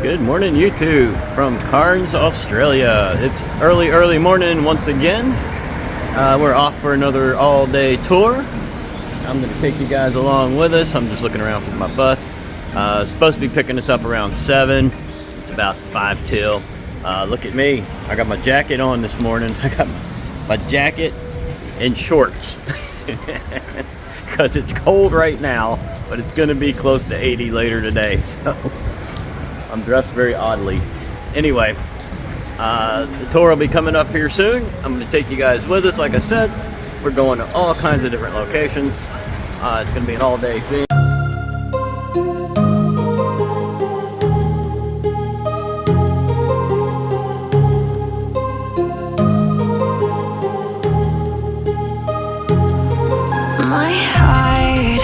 Good morning, YouTube, from Cairns, Australia. It's early morning once again. We're off for another all-day tour. I'm going to take you guys along with us. I'm just looking around for my bus. Supposed to be picking us up around 7. It's about 5 till. Look at me. I got my jacket on this morning. I got my jacket and shorts because it's cold right now, but it's going to be close to 80 later today. So I'm dressed very oddly. Anyway, the tour will be coming up here soon. I'm going to take you guys with us. Like I said, we're going to all kinds of different locations. It's going to be an all-day thing. My heart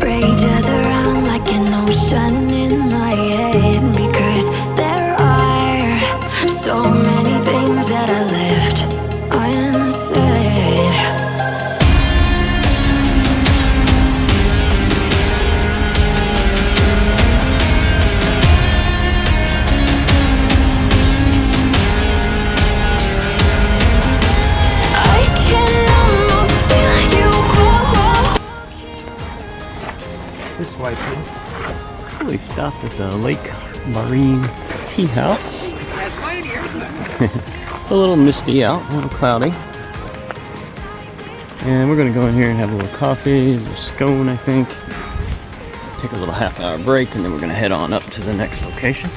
rages around like an ocean in my head, because there are so many things that I left unsaid. I can almost feel you. This way, please. We stopped at the Lake Marine Tea House. It's a little misty out, a little cloudy. And we're going to go in here and have a little coffee, a little scone, I think. Take a little half-hour break, and then we're going to head on up to the next location.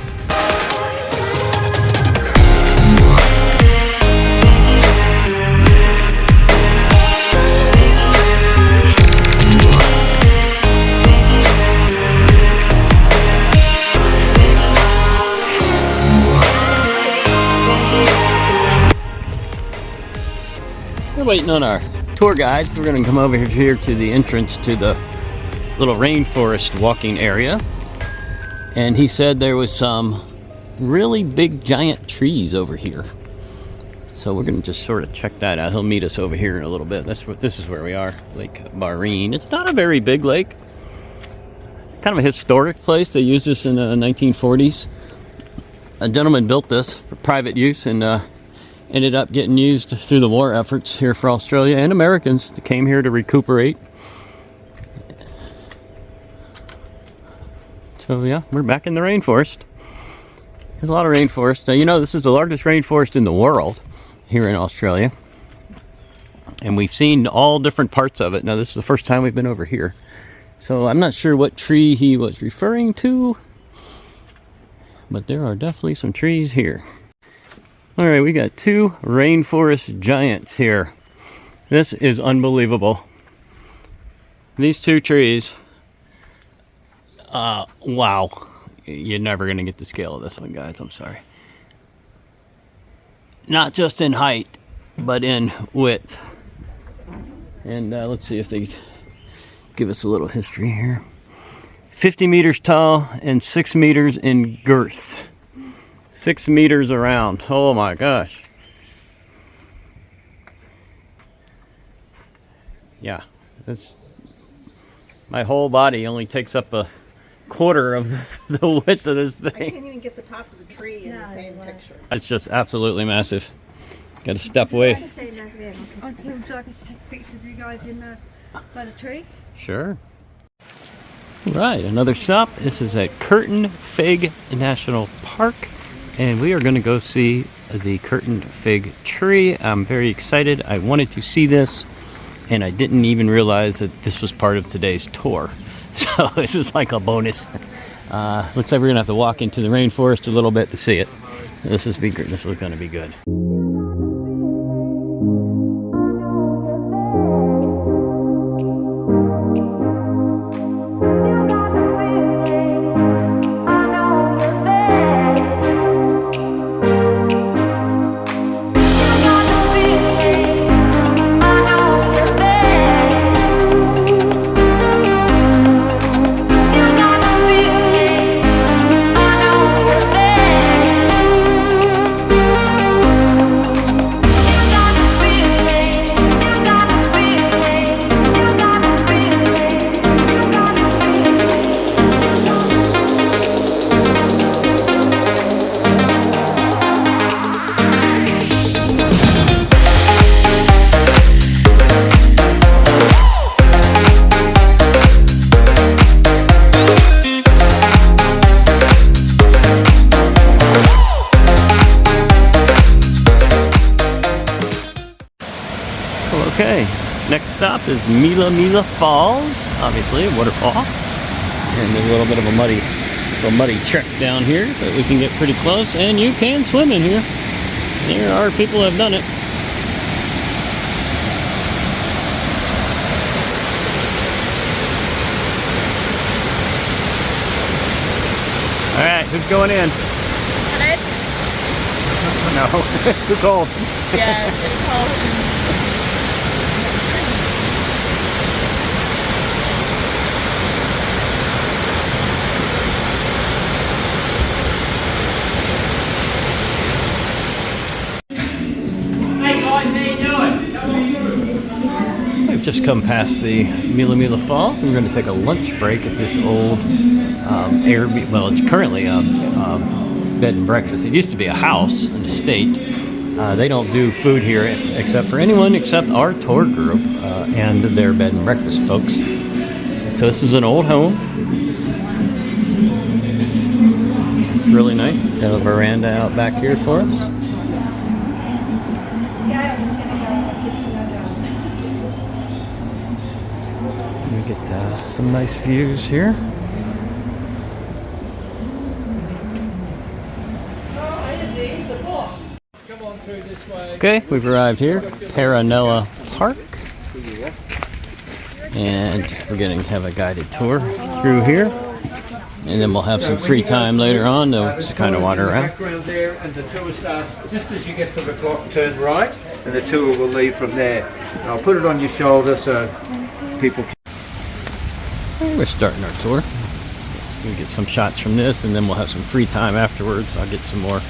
We're waiting on our tour guides. We're going to come over here to the entrance to the little rainforest walking area. And he said there was some really big giant trees over here. So we're going to just sort of check that out. He'll meet us over here in a little bit. This is where we are, Lake Marine. It's not a very big lake. Kind of a historic place. They used this in the 1940s. A gentleman built this for private use and ended up getting used through the war efforts here for Australia and Americans that came here to recuperate. So yeah, we're back in the rainforest. There's a lot of rainforest. You know, this is the largest rainforest in the world here in Australia. And we've seen all different parts of it. Now this is the first time we've been over here. So I'm not sure what tree he was referring to, but there are definitely some trees here. All right, we got 2 rainforest giants here. This is unbelievable. These 2 trees, wow. You're never gonna get the scale of this one, guys, I'm sorry. Not just in height, but in width. And let's see if they give us a little history here. 50 meters tall and 6 meters in girth. 6 meters around. Oh my gosh. Yeah, that's my whole body only takes up a quarter of the width of this thing. I can't even get the top of the tree in the same picture. It's just absolutely massive. Got to step away. Would you like us to take a picture of you guys in by the tree? Sure. Right, another stop. This is at 𝐒𝐻𝐡𝐴𝐺 National Park. And we are going to go see the curtain fig tree. I'm very excited. I wanted to see this, and I didn't even realize that this was part of today's tour. So this is like a bonus. Looks like we're going to have to walk into the rainforest a little bit to see it. This is going to be good. Okay, next stop is 𝐜𝐴 Falls, obviously a waterfall. And there's a little bit of a muddy trek down here, but we can get pretty close, and you can swim in here. There are people who have done it. All right, who's going in? Red? No, too cold. Yeah, it's too cold. We've just come past the 𝐜𝐴 Falls, and we're going to take a lunch break at this old Airbnb. Well, it's currently a bed and breakfast. It used to be a house, an estate. They don't do food here except for anyone except our tour group and their bed and breakfast folks. So this is an old home. It's really nice. Got a veranda out back here for us. We get some nice views here. Okay, we've arrived here, Paronella Park, and we're going to have a guided tour through here, and then we'll have some free time later on to just kind of wander around. Background there, and the tour starts just as you get to the clock. Turn right, and the tour will leave from there. I'll put it on your shoulder so people can. We're starting our tour. Let's go get some shots from this, and then we'll have some free time afterwards. I'll get some more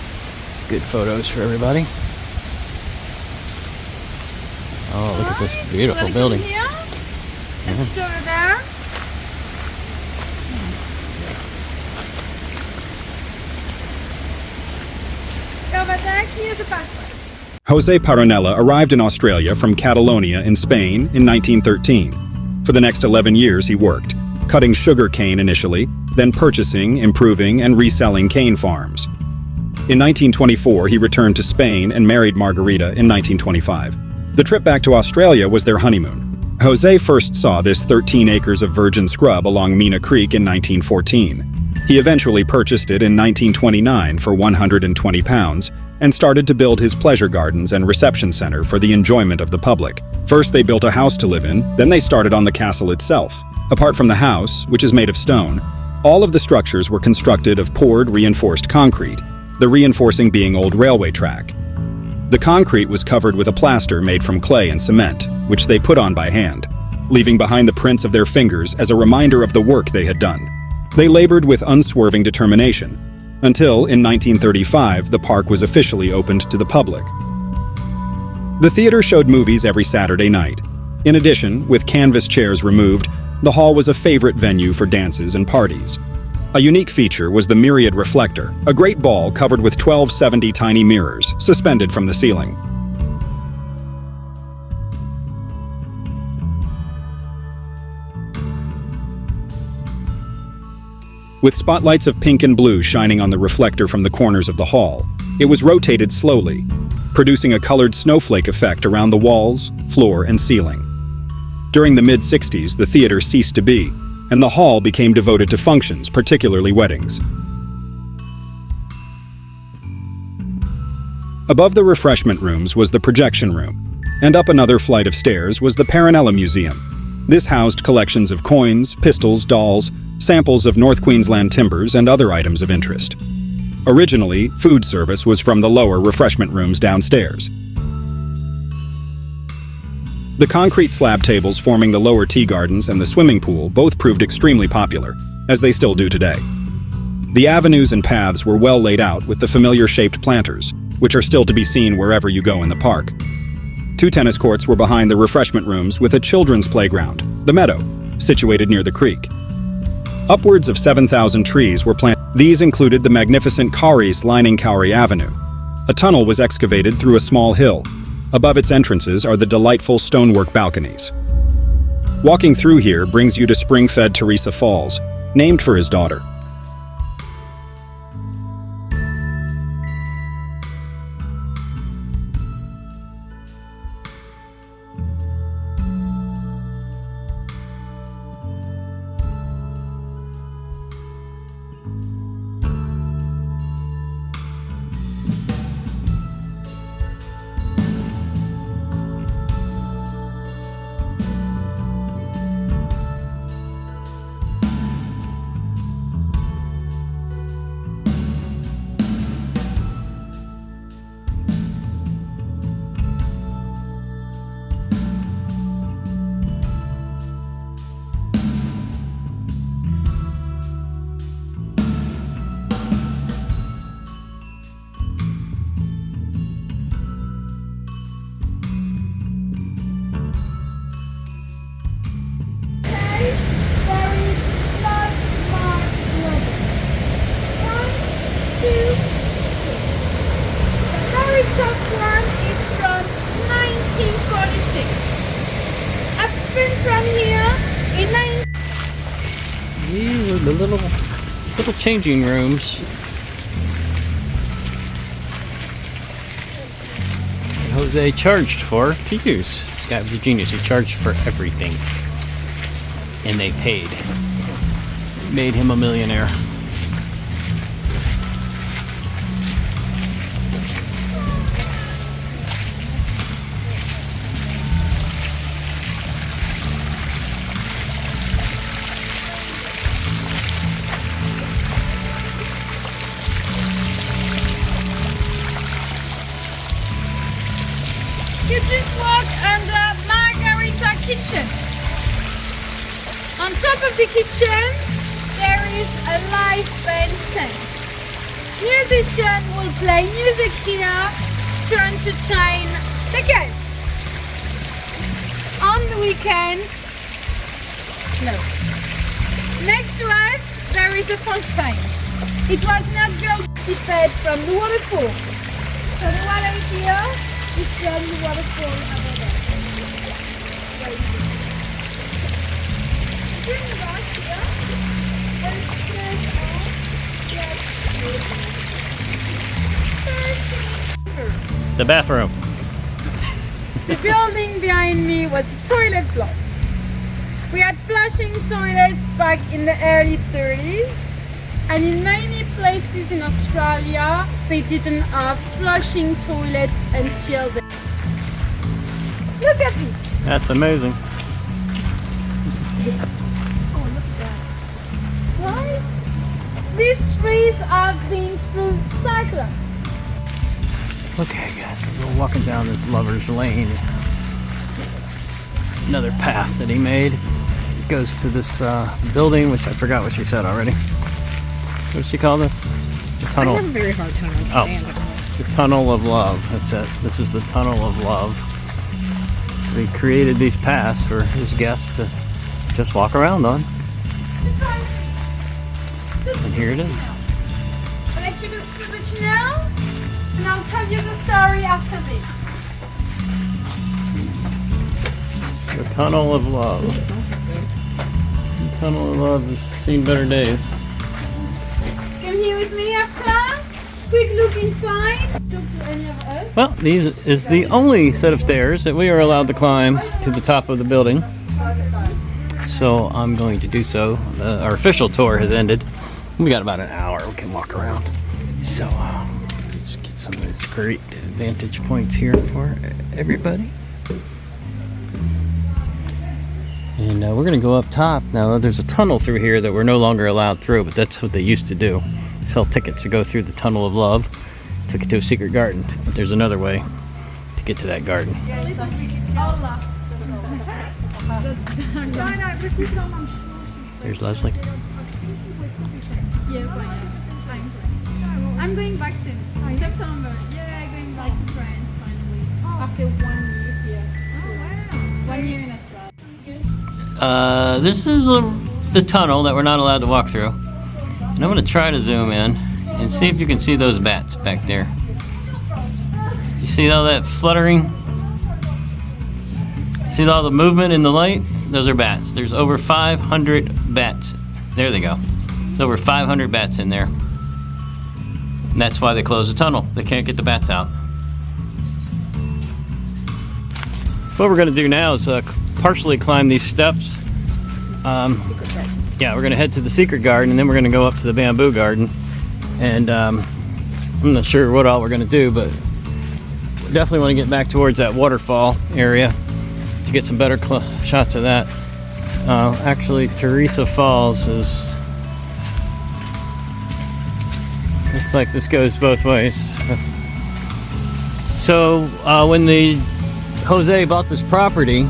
good photos for everybody. Oh, look at this beautiful building. Here? Let's go there. Over there, here's the password. José Paronella arrived in Australia from Catalonia in Spain in 1913. For the next 11 years he worked, cutting sugar cane initially, then purchasing, improving, and reselling cane farms. In 1924 he returned to Spain and married Margarita in 1925. The trip back to Australia was their honeymoon. Jose first saw this 13 acres of virgin scrub along Mina Creek in 1914. He eventually purchased it in 1929 for £120 and started to build his pleasure gardens and reception center for the enjoyment of the public. First they built a house to live in, then they started on the castle itself. Apart from the house, which is made of stone, all of the structures were constructed of poured reinforced concrete, the reinforcing being old railway track. The concrete was covered with a plaster made from clay and cement, which they put on by hand, leaving behind the prints of their fingers as a reminder of the work they had done. They labored with unswerving determination, until in 1935 the park was officially opened to the public. The theater showed movies every Saturday night. In addition, with canvas chairs removed, the hall was a favorite venue for dances and parties. A unique feature was the myriad reflector, a great ball covered with 1270 tiny mirrors suspended from the ceiling. With spotlights of pink and blue shining on the reflector from the corners of the hall, it was rotated slowly, producing a colored snowflake effect around the walls, floor, and ceiling. During the mid-60s, the theater ceased to be, and the hall became devoted to functions, particularly weddings. Above the refreshment rooms was the projection room, and up another flight of stairs was the Paronella Museum. This housed collections of coins, pistols, dolls, samples of North Queensland timbers, and other items of interest. Originally, food service was from the lower refreshment rooms downstairs. The concrete slab tables forming the lower tea gardens and the swimming pool both proved extremely popular, as they still do today. The avenues and paths were well laid out with the familiar-shaped planters, which are still to be seen wherever you go in the park. 2 tennis courts were behind the refreshment rooms with a children's playground, the Meadow, situated near the creek. Upwards of 7,000 trees were planted. These included the magnificent kauris lining Kauri Avenue. A tunnel was excavated through a small hill. Above its entrances are the delightful stonework balconies. Walking through here brings you to spring-fed Teresa Falls, named for his daughter. the little changing rooms. Jose charged for to use. This guy was a genius. He charged for everything, and they paid. Made him a millionaire. You just walk under Margarita Kitchen. On top of the kitchen, there is a live band stand. Musicians will play music here to entertain the guests. On the weekends, no. Next to us, there is a fountain. It was not built to fed from the waterfall. So the water is here. It's from the waterfall over there. Bring the box here. And turn on. The bathroom. The building behind me was a toilet block. We had flushing toilets back in the early 30s, and in many places in Australia they didn't have flushing toilets until then. Look at this! That's amazing. Oh, look at that. Right? These trees have been through cyclones. Okay, guys, we're walking down this lover's lane. Another path that he made. It goes to this building, which I forgot what she said already. What does she call this? The tunnel. I have a very hard time understanding. The Tunnel of Love. That's it. This is the Tunnel of Love. So he created these paths for his guests to just walk around on. And here it is. I'll let you go through the channel, and I'll tell you the story after this. The Tunnel of Love. The Tunnel of Love has seen better days. Come here with me after. Quick look inside. Talk to any of us. Well, these is the only set of stairs that we are allowed to climb to the top of the building. So I'm going to do so. Our official tour has ended. We got about an hour. We can walk around. So let's get some of these great vantage points here for everybody. And we're going to go up top. Now there's a tunnel through here that we're no longer allowed through, but that's what they used to do. Sell tickets to go through the Tunnel of Love. Took it to a secret garden. But there's another way to get to that garden. There's Leslie. Yes, I am. I'm going back soon. September. Yeah, going back to France finally. After 1 year here. 1 year in Australia. This is the tunnel that we're not allowed to walk through. And I'm going to try to zoom in and see if you can see those bats back there. You see all that fluttering? See all the movement in the light? Those are bats. There's over 500 bats. There they go. There's over 500 bats in there. And that's why they close the tunnel. They can't get the bats out. What we're going to do now is partially climb these steps. Yeah, we're going to head to the secret garden, and then we're going to go up to the bamboo garden. And I'm not sure what all we're going to do, but we definitely want to get back towards that waterfall area to get some better shots of that. Actually, Teresa Falls is... Looks like this goes both ways. So when Jose bought this property,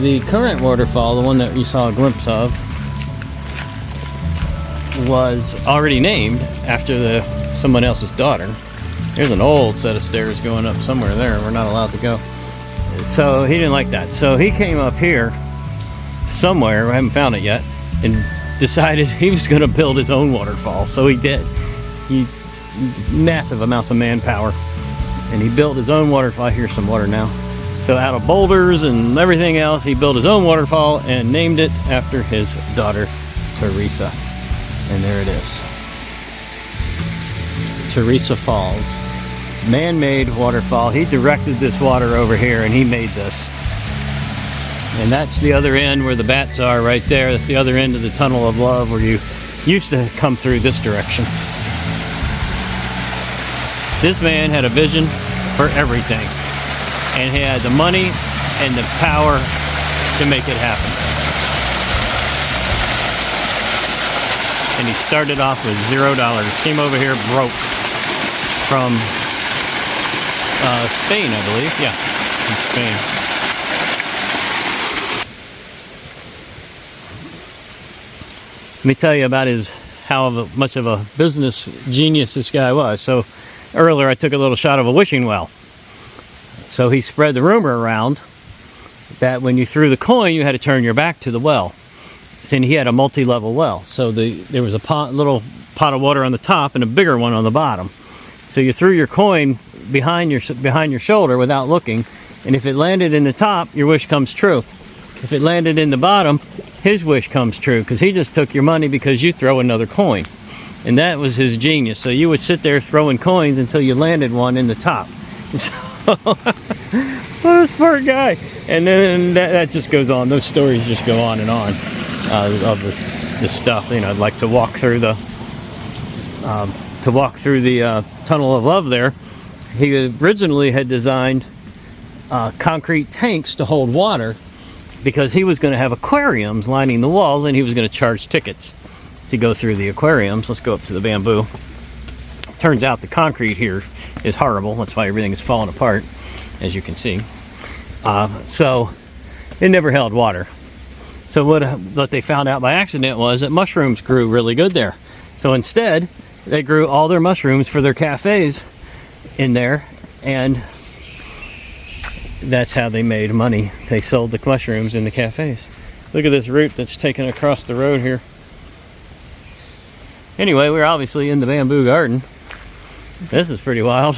the current waterfall, the one that you saw a glimpse of, was already named after someone else's daughter. There's an old set of stairs going up somewhere there. We're not allowed to go. So he didn't like that. So he came up here somewhere, I haven't found it yet, and decided he was going to build his own waterfall. So he did. Massive amounts of manpower. And he built his own waterfall. Here's some water now. So out of boulders and everything else, he built his own waterfall and named it after his daughter, Teresa. And there it is. Teresa Falls. Man-made waterfall. He directed this water over here and he made this. And that's the other end where the bats are right there. That's the other end of the Tunnel of Love where you used to come through this direction. This man had a vision for everything. And he had the money and the power to make it happen. And he started off with $0. Came over here broke from Spain, I believe. Yeah, from Spain. Let me tell you about how much of a business genius this guy was. So earlier I took a little shot of a wishing well. So he spread the rumor around that when you threw the coin, you had to turn your back to the well. And he had a multi-level well. So there was a little pot of water on the top and a bigger one on the bottom. So you threw your coin behind your shoulder without looking, and if it landed in the top, your wish comes true. If it landed in the bottom, his wish comes true, because he just took your money because you throw another coin. And that was his genius. So you would sit there throwing coins until you landed one in the top. What a smart guy. And then that just goes on. Those stories just go on and on of this stuff. You know, I'd like to walk through the Tunnel of Love there. He originally had designed concrete tanks to hold water because he was going to have aquariums lining the walls, and he was going to charge tickets to go through the aquariums. Let's go up to the bamboo. Turns out the concrete here is horrible. That's why everything is falling apart, as you can see. So it never held water. So what they found out by accident was that mushrooms grew really good there. So instead, they grew all their mushrooms for their cafes in there, and that's how they made money. They sold the mushrooms in the cafes. Look at this route that's taken across the road here. Anyway, we're obviously in the bamboo garden. This is pretty wild.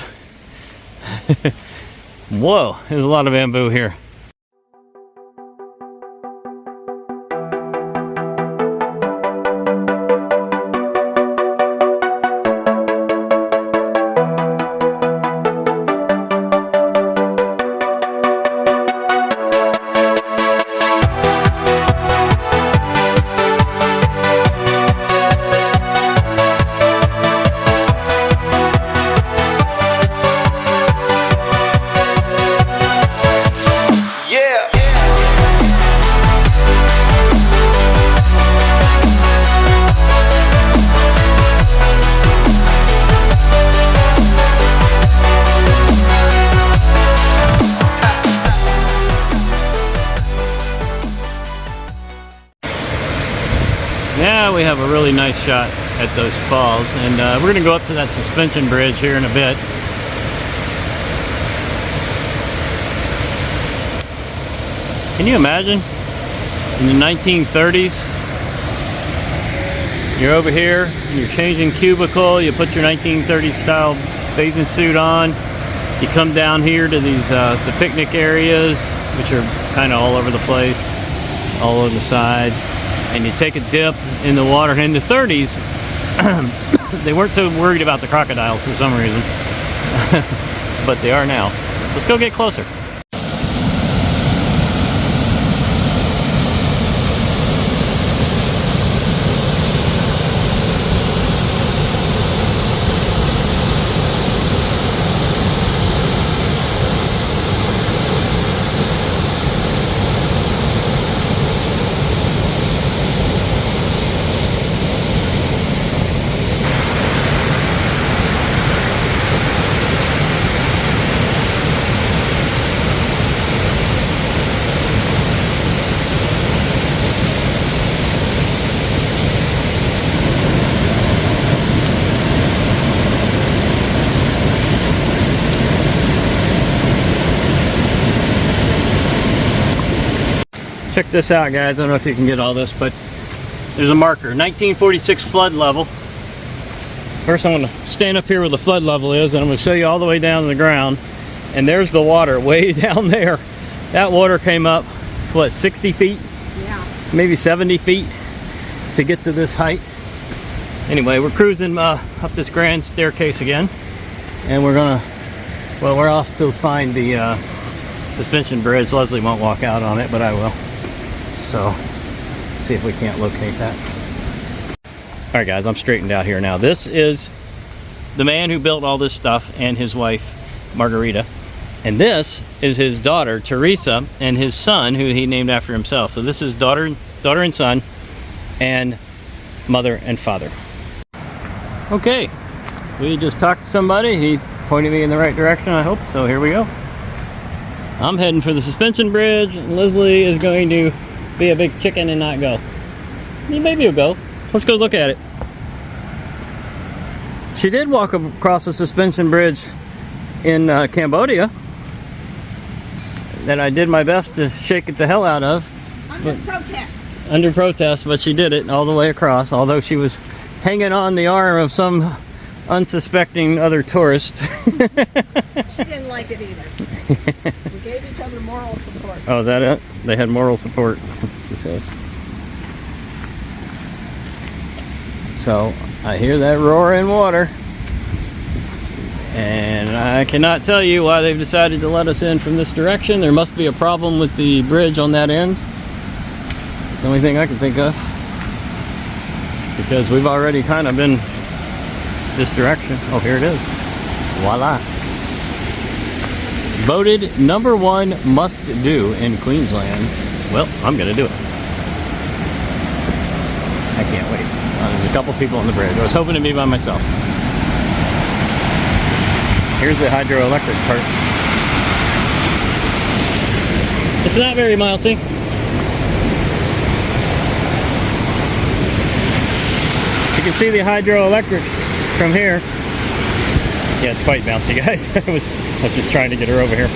Whoa, there's a lot of bamboo here. Now we have a really nice shot at those falls, and we're going to go up to that suspension bridge here in a bit. Can you imagine in the 1930s, you're over here, you're changing cubicle, you put your 1930s style bathing suit on, you come down here to these the picnic areas, which are kind of all over the place, all over the sides, and you take a dip in the water. And in the 30s, they weren't so worried about the crocodiles for some reason, but they are now. Let's go get closer. Check this out, guys. I don't know if you can get all this, but there's a marker, 1946 flood level. First, I'm going to stand up here where the flood level is, and I'm going to show you all the way down to the ground. And there's the water way down there. That water came up, what, 60 feet? Yeah. Maybe 70 feet to get to this height. Anyway, we're cruising up this grand staircase again, and we're off to find the suspension bridge. Leslie won't walk out on it, but I will. So, see if we can't locate that. All right, guys, I'm straightened out here now. This is the man who built all this stuff and his wife, Margarita. And this is his daughter, Teresa, and his son, who he named after himself. So this is daughter and son, and mother and father. Okay, we just talked to somebody. He's pointing me in the right direction, I hope. So here we go. I'm heading for the suspension bridge, and Leslie is going to be a big chicken and not go. Maybe he'll go. Let's go look at it. She did walk across the suspension bridge in Cambodia that I did my best to shake it the hell out of. Under protest, but she did it all the way across, although she was hanging on the arm of some unsuspecting other tourist. She didn't like it either. We gave each other moral support. Oh, is that it? They had moral support, she says. So, I hear that roar in water. And I cannot tell you why they've decided to let us in from this direction. There must be a problem with the bridge on that end. It's the only thing I can think of. Because we've already kind of been this direction. Oh, here it is. Voila. Voted #1 must do in Queensland. Well, I'm going to do it. I can't wait. There's a couple people on the bridge. I was hoping to be by myself. Here's the hydroelectric part. It's not very mousy. You can see the hydroelectrics from here. Yeah, it's quite bouncy, guys. I was just trying to get her over here.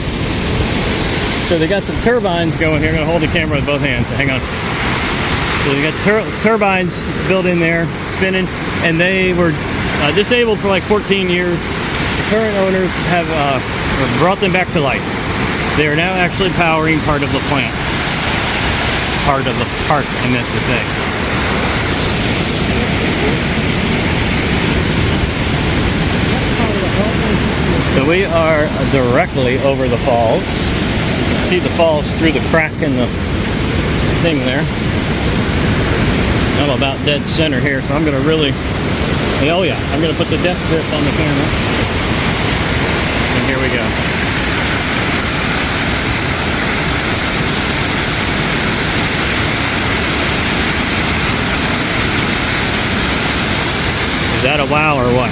So they got some turbines going here. I'm going to hold the camera with both hands. So hang on. So they got turbines built in there, spinning, and they were disabled for like 14 years. The current owners have brought them back to life. They are now actually powering part of the plant. Part of the park, I meant to say. So we are directly over the falls. You can see the falls through the crack in the thing there. I'm about dead center here, so I'm going to really... Oh yeah, I'm going to put the depth grip on the camera. And here we go. Is that a wow or what?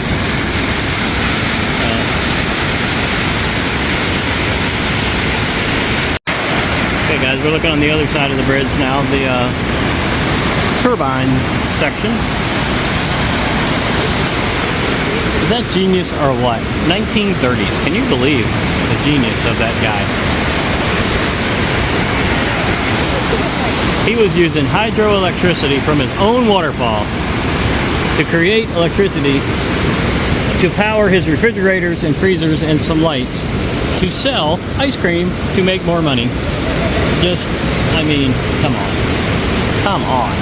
Okay guys, we're looking on the other side of the bridge now, the turbine section. Is that genius or what? 1930s. Can you believe the genius of that guy? He was using hydroelectricity from his own waterfall to create electricity to power his refrigerators and freezers and some lights to sell ice cream to make more money. Just, I mean, come on. Come on.